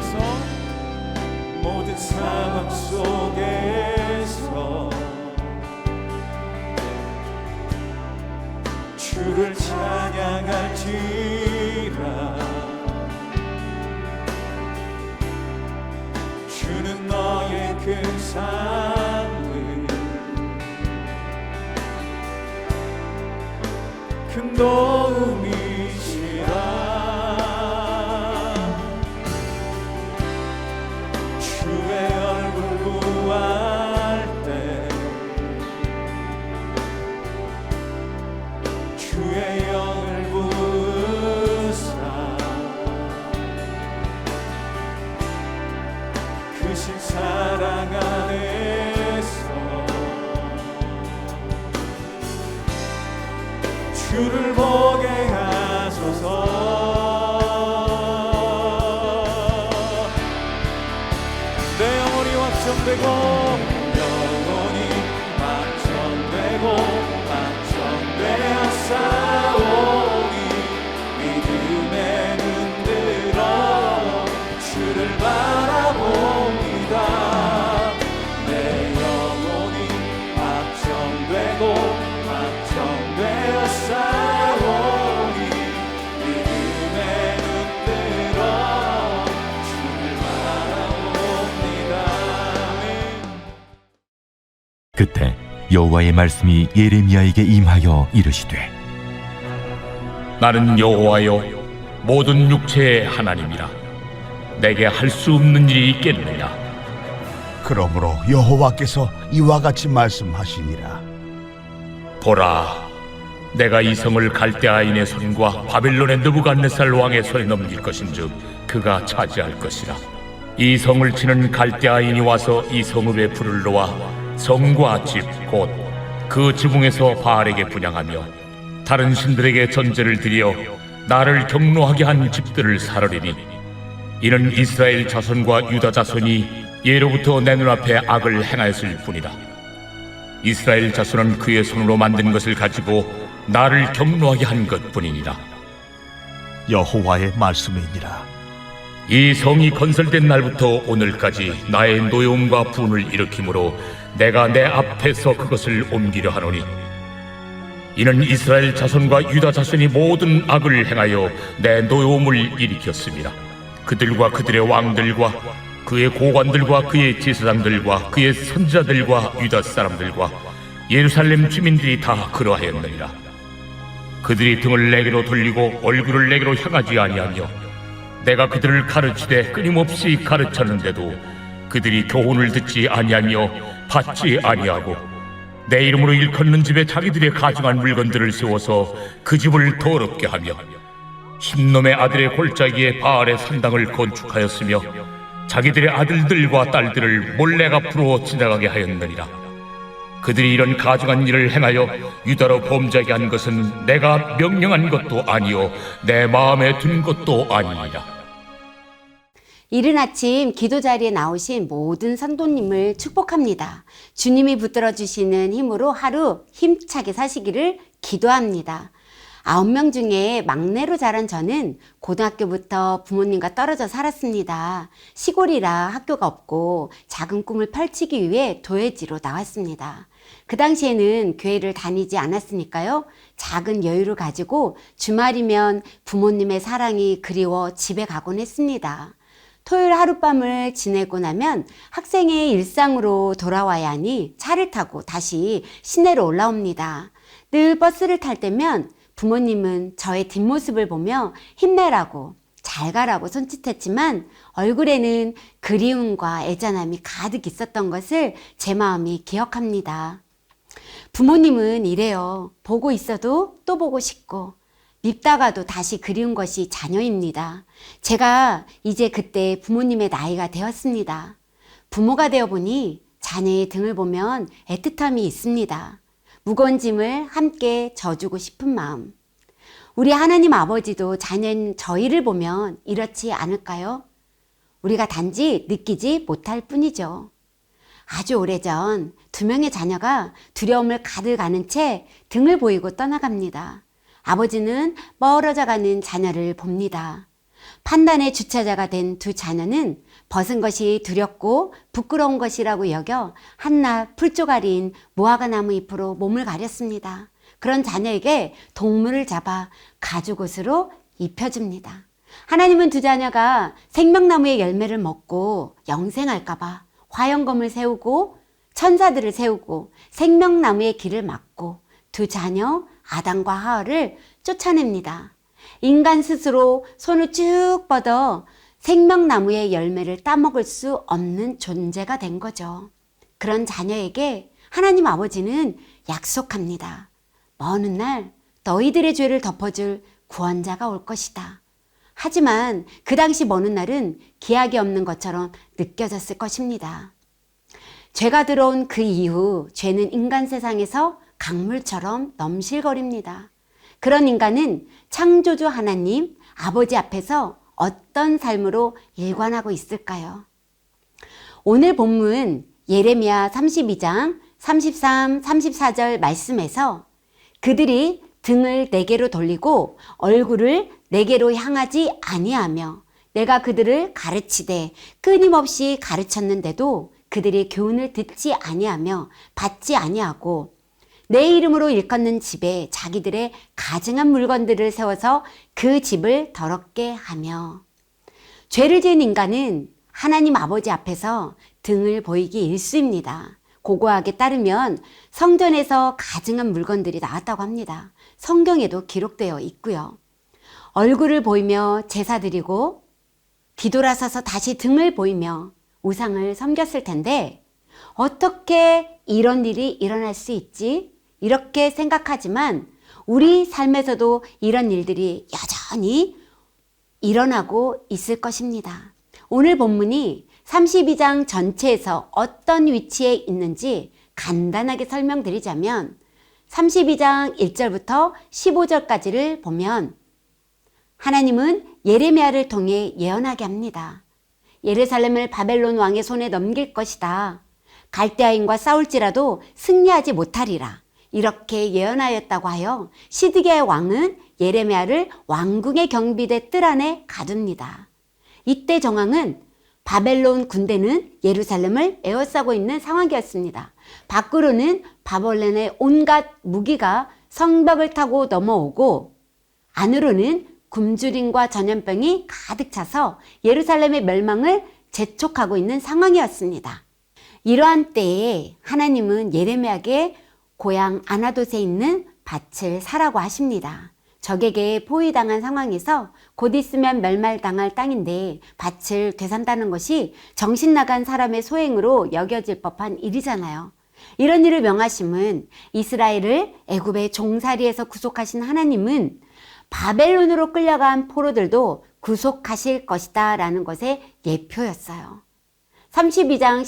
속에서 모든 상황 속에서 주를 찬양할지라. 주는 너의 큰 삶을 큰 도움이시라. 주의 얼굴 구할 때 주의 영을 부으사 크신 사랑 안에서 주를 보게 하소서. 내 영혼이 확정되고 영혼이 확정되고 확정되었사오니 믿음의 눈 들어 주를 바라봅니다. 내 영혼이 확정되고 확정되었사오니 믿음의 눈 들어 주를 바라봅니다. 그때 여호와의 말씀이 예레미야에게 임하여 이르시되 나는 여호와여 모든 육체의 하나님이라. 내게 할 수 없는 일이 있겠느냐. 그러므로 여호와께서 이와 같이 말씀하시니라. 보라, 내가 이 성을 갈대아인의 손과 바빌론의 느부갓네살 왕의 손에 넘길 것인즉 그가 차지할 것이라. 이 성을 치는 갈대아인이 와서 이 성읍에 불을 놓아 성과 집 곧 그 지붕에서 바알에게 분향하며 다른 신들에게 전제를 드려 나를 경노하게 한 집들을 사르리니 이는 이스라엘 자손과 유다 자손이 예로부터 내 눈앞에 악을 행하였을 뿐이라. 이스라엘 자손은 그의 손으로 만든 것을 가지고 나를 경노하게 한 것뿐이니라. 여호와의 말씀이니라. 이 성이 건설된 날부터 오늘까지 나의 노여움과 분을 일으키므로 내가 내 앞에서 그것을 옮기려 하노니 이는 이스라엘 자손과 유다 자손이 모든 악을 행하여 내 노여움을 일으켰습니다. 그들과 그들의 왕들과 그의 고관들과 그의 제사장들과 그의 선지자들과 유다 사람들과 예루살렘 주민들이 다 그러하였느니라. 그들이 등을 내게로 돌리고 얼굴을 내게로 향하지 아니하며 내가 그들을 가르치되 끊임없이 가르쳤는데도 그들이 교훈을 듣지 아니하며 받지 아니하고 내 이름으로 일컫는 집에 자기들의 가증한 물건들을 세워서 그 집을 더럽게 하며 흰놈의 아들의 골짜기에 바알의 산당을 건축하였으며 자기들의 아들들과 딸들을 몰래 앞으로 지나가게 하였느니라. 그들이 이런 가증한 일을 행하여 유다로 범죄하게 한 것은 내가 명령한 것도 아니요 내 마음에 든 것도 아니니라. 이른 아침 기도 자리에 나오신 모든 성도님을 축복합니다. 주님이 붙들어 주시는 힘으로 하루 힘차게 사시기를 기도합니다. 9명 중에 막내로 자란 저는 고등학교부터 부모님과 떨어져 살았습니다. 시골이라 학교가 없고 작은 꿈을 펼치기 위해 도회지로 나왔습니다. 그 당시에는 교회를 다니지 않았으니까요. 작은 여유를 가지고 주말이면 부모님의 사랑이 그리워 집에 가곤 했습니다. 토요일 하룻밤을 지내고 나면 학생의 일상으로 돌아와야 하니 차를 타고 다시 시내로 올라옵니다. 늘 버스를 탈 때면 부모님은 저의 뒷모습을 보며 힘내라고 잘 가라고 손짓했지만 얼굴에는 그리움과 애잔함이 가득 있었던 것을 제 마음이 기억합니다. 부모님은 이래요. 보고 있어도 또 보고 싶고 밉다가도 다시 그리운 것이 자녀입니다. 제가 이제 그때 부모님의 나이가 되었습니다. 부모가 되어보니 자녀의 등을 보면 애틋함이 있습니다. 무거운 짐을 함께 져주고 싶은 마음. 우리 하나님 아버지도 자녀인 저희를 보면 이렇지 않을까요? 우리가 단지 느끼지 못할 뿐이죠. 아주 오래전 2명의 자녀가 두려움을 가득 안은 채 등을 보이고 떠나갑니다. 아버지는 멀어져 가는 자녀를 봅니다. 판단의 주체자가 된 두 자녀는 벗은 것이 두렵고 부끄러운 것이라고 여겨 한낱 풀조가리인 무화과 나무 잎으로 몸을 가렸습니다. 그런 자녀에게 동물을 잡아 가죽옷으로 입혀줍니다. 하나님은 두 자녀가 생명나무의 열매를 먹고 영생할까봐 화영검을 세우고 천사들을 세우고 생명나무의 길을 막고 두 자녀 아담과 하와를 쫓아냅니다. 인간 스스로 손을 쭉 뻗어 생명나무의 열매를 따먹을 수 없는 존재가 된 거죠. 그런 자녀에게 하나님 아버지는 약속합니다. 먼 훗날 너희들의 죄를 덮어줄 구원자가 올 것이다. 하지만 그 당시 먼 훗날은 기약이 없는 것처럼 느껴졌을 것입니다. 죄가 들어온 그 이후 죄는 인간 세상에서 강물처럼 넘실거립니다. 그런 인간은 창조주 하나님, 아버지 앞에서 어떤 삶으로 일관하고 있을까요? 오늘 본문 예레미야 32장 33, 34절 말씀에서 그들이 등을 내게로 돌리고 얼굴을 내게로 향하지 아니하며 내가 그들을 가르치되 끊임없이 가르쳤는데도 그들이 교훈을 듣지 아니하며 받지 아니하고 내 이름으로 일컫는 집에 자기들의 가증한 물건들을 세워서 그 집을 더럽게 하며. 죄를 지은 인간은 하나님 아버지 앞에서 등을 보이기 일쑤입니다. 고고학에 따르면 성전에서 가증한 물건들이 나왔다고 합니다. 성경에도 기록되어 있고요. 얼굴을 보이며 제사 드리고 뒤돌아서서 다시 등을 보이며 우상을 섬겼을 텐데 어떻게 이런 일이 일어날 수 있지? 이렇게 생각하지만 우리 삶에서도 이런 일들이 여전히 일어나고 있을 것입니다. 오늘 본문이 32장 전체에서 어떤 위치에 있는지 간단하게 설명드리자면 32장 1절부터 15절까지를 보면 하나님은 예레미야를 통해 예언하게 합니다. 예루살렘을 바벨론 왕의 손에 넘길 것이다. 갈대아인과 싸울지라도 승리하지 못하리라. 이렇게 예언하였다고 하여 시드기야 왕은 예레미야를 왕궁의 경비대 뜰 안에 가둡니다. 이때 정황은 바벨론 군대는 예루살렘을 에워싸고 있는 상황이었습니다. 밖으로는 바벨론의 온갖 무기가 성벽을 타고 넘어오고 안으로는 굶주림과 전염병이 가득 차서 예루살렘의 멸망을 재촉하고 있는 상황이었습니다. 이러한 때에 하나님은 예레미야에게 고향 아나돗에 있는 밭을 사라고 하십니다. 적에게 포위당한 상황에서 곧 있으면 멸망당할 땅인데 밭을 되산다는 것이 정신 나간 사람의 소행으로 여겨질 법한 일이잖아요. 이런 일을 명하심은 이스라엘을 애굽의 종살이에서 구속하신 하나님은 바벨론으로 끌려간 포로들도 구속하실 것이다 라는 것의 예표였어요. 32장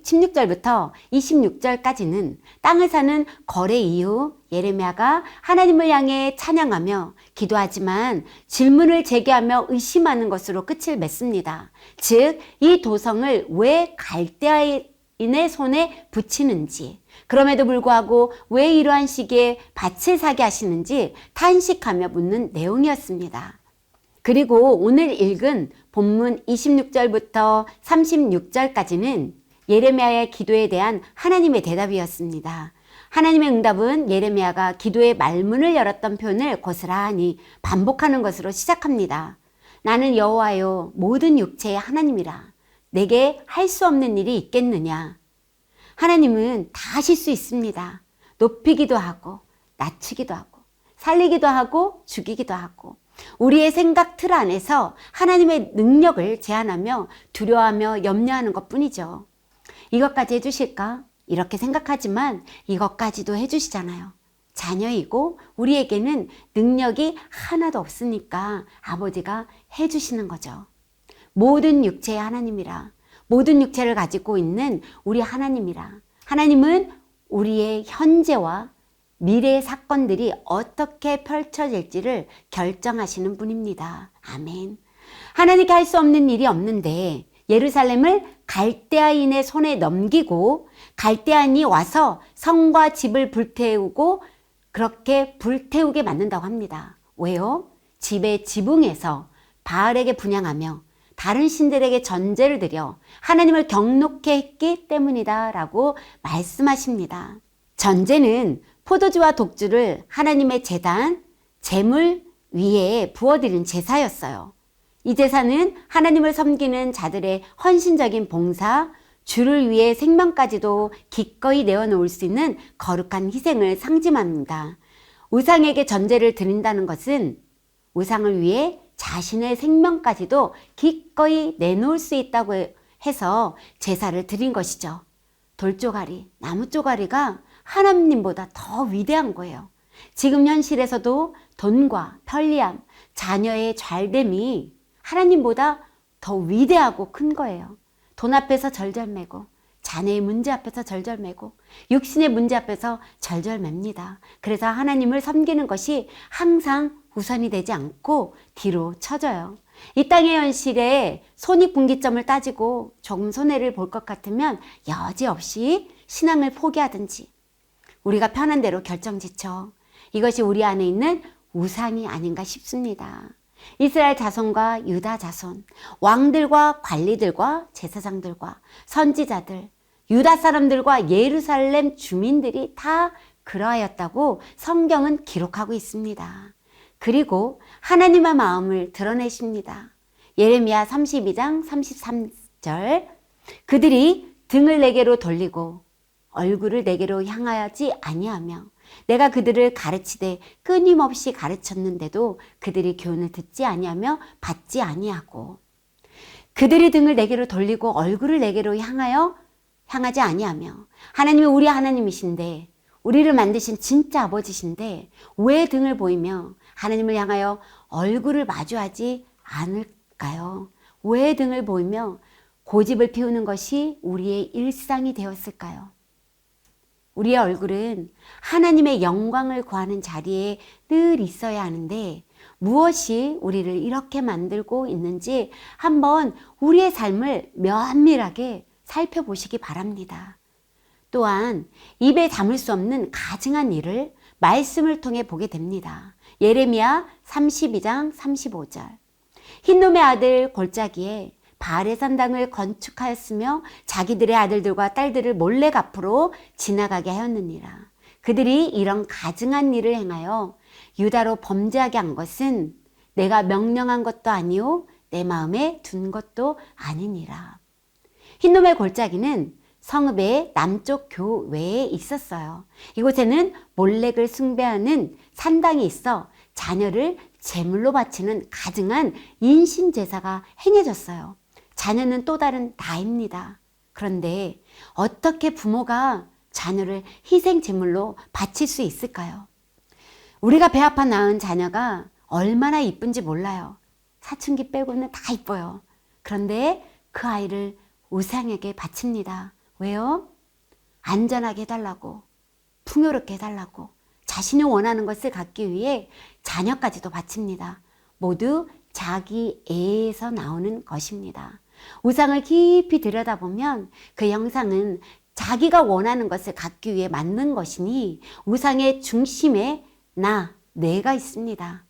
16절부터 26절까지는 땅을 사는 거래 이후 예레미야가 하나님을 향해 찬양하며 기도하지만 질문을 제기하며 의심하는 것으로 끝을 맺습니다. 즉, 이 도성을 왜 갈대아인의 손에 붙이는지, 그럼에도 불구하고 왜 이러한 시기에 밭을 사게 하시는지 탄식하며 묻는 내용이었습니다. 그리고 오늘 읽은 본문 26절부터 36절까지는 예레미야의 기도에 대한 하나님의 대답이었습니다. 하나님의 응답은 예레미야가 기도의 말문을 열었던 표현을 고스란히 반복하는 것으로 시작합니다. 나는 여호와요 모든 육체의 하나님이라. 내게 할 수 없는 일이 있겠느냐. 하나님은 다 하실 수 있습니다. 높이기도 하고 낮추기도 하고 살리기도 하고 죽이기도 하고 우리의 생각 틀 안에서 하나님의 능력을 제한하며 두려워하며 염려하는 것뿐이죠. 이것까지 해주실까? 이렇게 생각하지만 이것까지도 해주시잖아요. 자녀이고 우리에게는 능력이 하나도 없으니까 아버지가 해주시는 거죠. 모든 육체의 하나님이라, 모든 육체를 가지고 있는 우리 하나님이라. 하나님은 우리의 현재와 미래의 사건들이 어떻게 펼쳐질지를 결정하시는 분입니다. 아멘. 하나님께 할 수 없는 일이 없는데 예루살렘을 갈대아인의 손에 넘기고 갈대아인이 와서 성과 집을 불태우고 그렇게 불태우게 만든다고 합니다. 왜요? 집의 지붕에서 바알에게 분향하며 다른 신들에게 전제를 드려 하나님을 경노케 했기 때문이다 라고 말씀하십니다. 전제는 포도주와 독주를 하나님의 제단, 제물 위에 부어드린 제사였어요. 이 제사는 하나님을 섬기는 자들의 헌신적인 봉사, 주를 위해 생명까지도 기꺼이 내어놓을 수 있는 거룩한 희생을 상징합니다. 우상에게 전제를 드린다는 것은 우상을 위해 자신의 생명까지도 기꺼이 내놓을 수 있다고 해서 제사를 드린 것이죠. 돌조가리, 나무조가리가 하나님보다 더 위대한 거예요. 지금 현실에서도 돈과 편리함, 자녀의 잘됨이 하나님보다 더 위대하고 큰 거예요. 돈 앞에서 절절매고, 자녀의 문제 앞에서 절절매고, 육신의 문제 앞에서 절절맵니다. 그래서 하나님을 섬기는 것이 항상 우선이 되지 않고 뒤로 쳐져요. 이 땅의 현실에 손익분기점을 따지고 조금 손해를 볼 것 같으면 여지없이 신앙을 포기하든지 우리가 편한 대로 결정짓죠. 이것이 우리 안에 있는 우상이 아닌가 싶습니다. 이스라엘 자손과 유다 자손, 왕들과 관리들과 제사장들과 선지자들, 유다 사람들과 예루살렘 주민들이 다 그러하였다고 성경은 기록하고 있습니다. 그리고 하나님의 마음을 드러내십니다. 예레미야 32장 33절, 그들이 등을 내게로 돌리고 얼굴을 내게로 향하지 아니하며 내가 그들을 가르치되 끊임없이 가르쳤는데도 그들이 교훈을 듣지 아니하며 받지 아니하고, 그들이 등을 내게로 돌리고 얼굴을 내게로 향하지 아니하며, 하나님이 우리 하나님이신데, 우리를 만드신 진짜 아버지신데 왜 등을 보이며 하나님을 향하여 얼굴을 마주하지 않을까요? 왜 등을 보이며 고집을 피우는 것이 우리의 일상이 되었을까요? 우리의 얼굴은 하나님의 영광을 구하는 자리에 늘 있어야 하는데 무엇이 우리를 이렇게 만들고 있는지 한번 우리의 삶을 면밀하게 살펴보시기 바랍니다. 또한 입에 담을 수 없는 가증한 일을 말씀을 통해 보게 됩니다. 예레미야 32장 35절, 흰놈의 아들 골짜기에 바알의 산당을 건축하였으며 자기들의 아들들과 딸들을 몰래 앞으로 지나가게 하였느니라. 그들이 이런 가증한 일을 행하여 유다로 범죄하게 한 것은 내가 명령한 것도 아니요 내 마음에 둔 것도 아니니라. 흰놈의 골짜기는 성읍의 남쪽 교외에 있었어요. 이곳에는 몰렉을 숭배하는 산당이 있어 자녀를 제물로 바치는 가증한 인신제사가 행해졌어요. 자녀는 또 다른 나입니다. 그런데 어떻게 부모가 자녀를 희생제물로 바칠 수 있을까요? 우리가 배 아파 낳은 자녀가 얼마나 이쁜지 몰라요. 사춘기 빼고는 다 이뻐요. 그런데 그 아이를 우상에게 바칩니다. 왜요? 안전하게 해달라고, 풍요롭게 해달라고, 자신이 원하는 것을 갖기 위해 자녀까지도 바칩니다. 모두 자기 애에서 나오는 것입니다. 우상을 깊이 들여다보면 그 형상은 자기가 원하는 것을 갖기 위해 만든 것이니 우상의 중심에 내가 있습니다.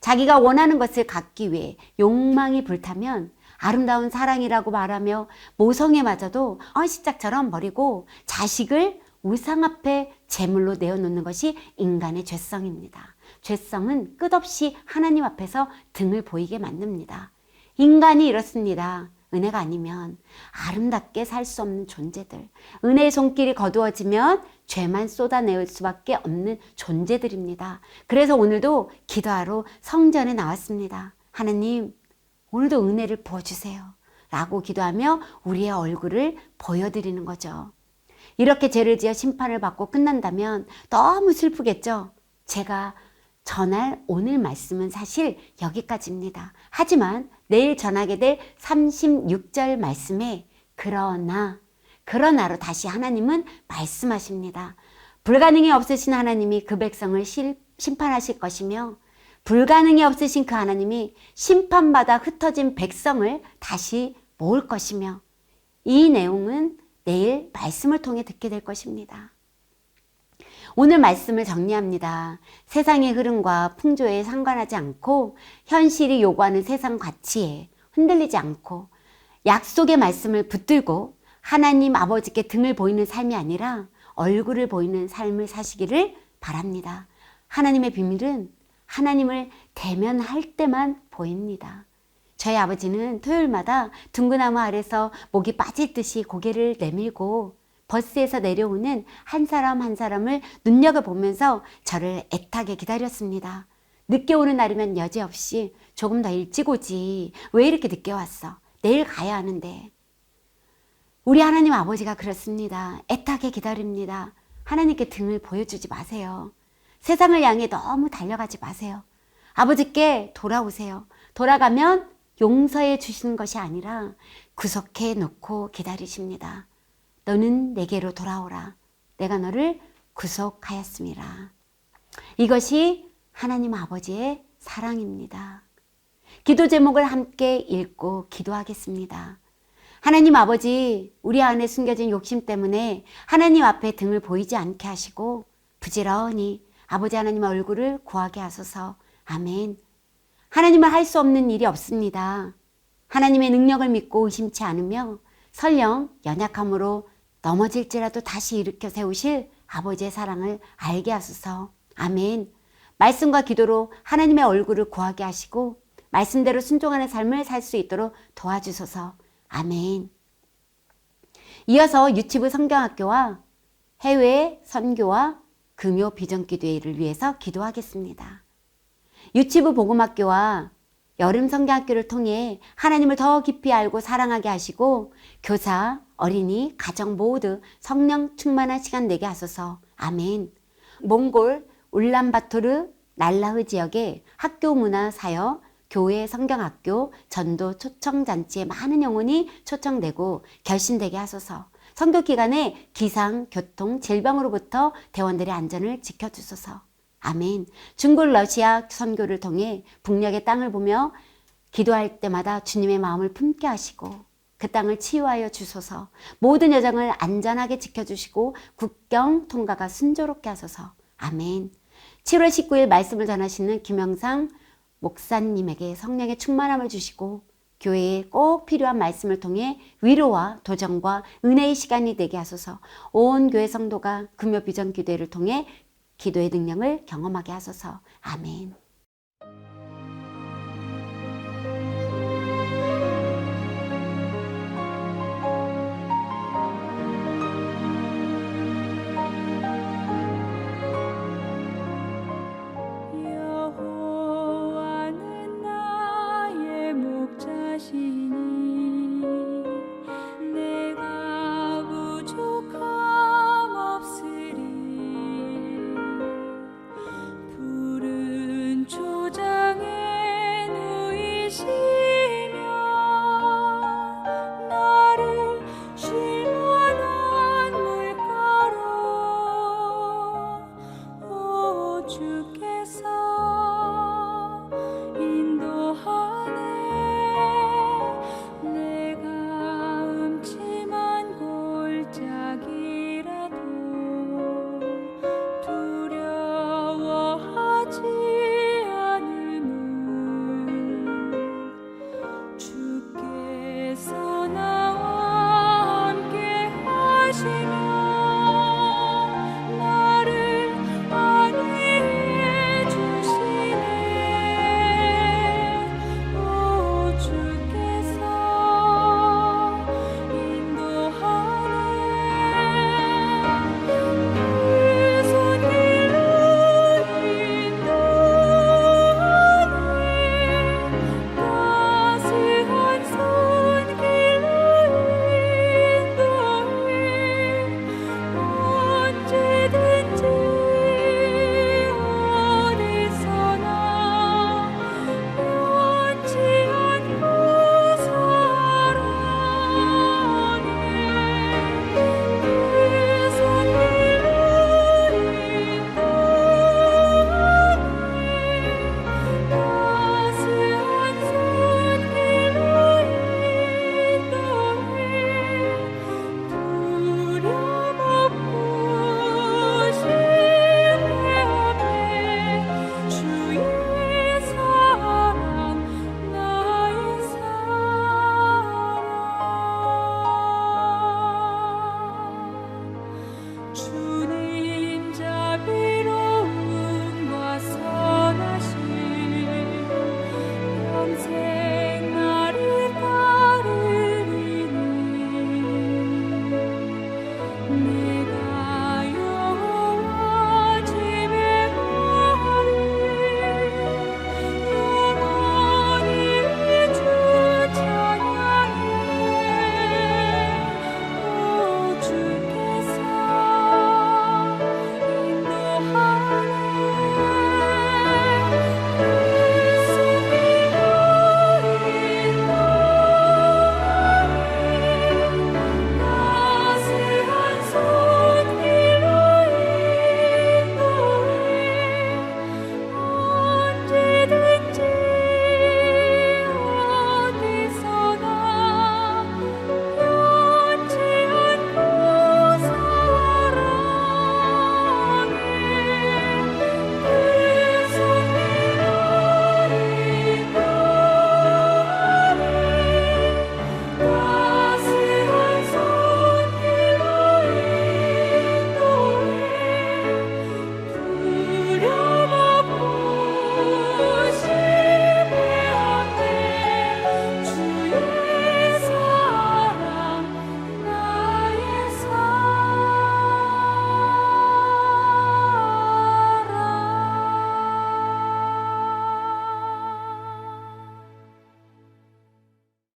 자기가 원하는 것을 갖기 위해 욕망이 불타면 아름다운 사랑이라고 말하며 모성애 마저도 시짝처럼 버리고 자식을 우상 앞에 제물로 내어놓는 것이 인간의 죄성입니다. 죄성은 끝없이 하나님 앞에서 등을 보이게 만듭니다. 인간이 이렇습니다. 은혜가 아니면 아름답게 살 수 없는 존재들, 은혜의 손길이 거두어지면 죄만 쏟아내올 수밖에 없는 존재들입니다. 그래서 오늘도 기도하러 성전에 나왔습니다. 하나님, 오늘도 은혜를 부어주세요 라고 기도하며 우리의 얼굴을 보여드리는 거죠. 이렇게 죄를 지어 심판을 받고 끝난다면 너무 슬프겠죠. 제가 전할 오늘 말씀은 사실 여기까지입니다. 하지만 내일 전하게 될 36절 말씀에 그러나로 다시 하나님은 말씀하십니다. 불가능이 없으신 하나님이 그 백성을 심판하실 것이며 불가능이 없으신 그 하나님이 심판받아 흩어진 백성을 다시 모을 것이며, 이 내용은 내일 말씀을 통해 듣게 될 것입니다. 오늘 말씀을 정리합니다. 세상의 흐름과 풍조에 상관하지 않고 현실이 요구하는 세상 가치에 흔들리지 않고 약속의 말씀을 붙들고 하나님 아버지께 등을 보이는 삶이 아니라 얼굴을 보이는 삶을 사시기를 바랍니다. 하나님의 비밀은 하나님을 대면할 때만 보입니다. 저희 아버지는 토요일마다 둥근나무 아래서 목이 빠질 듯이 고개를 내밀고 버스에서 내려오는 한 사람 한 사람을 눈여겨보면서 저를 애타게 기다렸습니다. 늦게 오는 날이면 여지없이 조금 더 일찍 오지. 왜 이렇게 늦게 왔어? 내일 가야 하는데. 우리 하나님 아버지가 그렇습니다. 애타게 기다립니다. 하나님께 등을 보여주지 마세요. 세상을 향해 너무 달려가지 마세요. 아버지께 돌아오세요. 돌아가면 용서해 주시는 것이 아니라 구속해 놓고 기다리십니다. 너는 내게로 돌아오라. 내가 너를 구속하였음이라. 이것이 하나님 아버지의 사랑입니다. 기도 제목을 함께 읽고 기도하겠습니다. 하나님 아버지, 우리 안에 숨겨진 욕심 때문에 하나님 앞에 등을 보이지 않게 하시고 부지런히 아버지 하나님의 얼굴을 구하게 하소서. 아멘. 하나님은 할 수 없는 일이 없습니다. 하나님의 능력을 믿고 의심치 않으며 설령 연약함으로 넘어질지라도 다시 일으켜 세우실 아버지의 사랑을 알게 하소서. 아멘. 말씀과 기도로 하나님의 얼굴을 구하게 하시고 말씀대로 순종하는 삶을 살 수 있도록 도와주소서. 아멘. 이어서 유치부 성경학교와 해외 선교와 금요 비전기도회를 위해서 기도하겠습니다. 유치부 복음학교와 여름 성경학교를 통해 하나님을 더 깊이 알고 사랑하게 하시고 교사, 어린이, 가정 모두 성령 충만한 시간 되게 하소서. 아멘. 몽골 울란바토르 날라흐 지역의 학교 문화 사역, 교회 성경학교, 전도 초청잔치에 많은 영혼이 초청되고 결신되게 하소서. 선교 기간에 기상, 교통, 질병으로부터 대원들의 안전을 지켜주소서. 아멘. 중국 러시아 선교를 통해 북녘의 땅을 보며 기도할 때마다 주님의 마음을 품게 하시고 그 땅을 치유하여 주소서. 모든 여정을 안전하게 지켜주시고 국경 통과가 순조롭게 하소서. 아멘. 7월 19일 말씀을 전하시는 김영상 목사님에게 성령의 충만함을 주시고 교회에 꼭 필요한 말씀을 통해 위로와 도전과 은혜의 시간이 되게 하소서. 온 교회 성도가 금요 비전 기도회를 통해 기도의 능력을 경험하게 하소서. 아멘.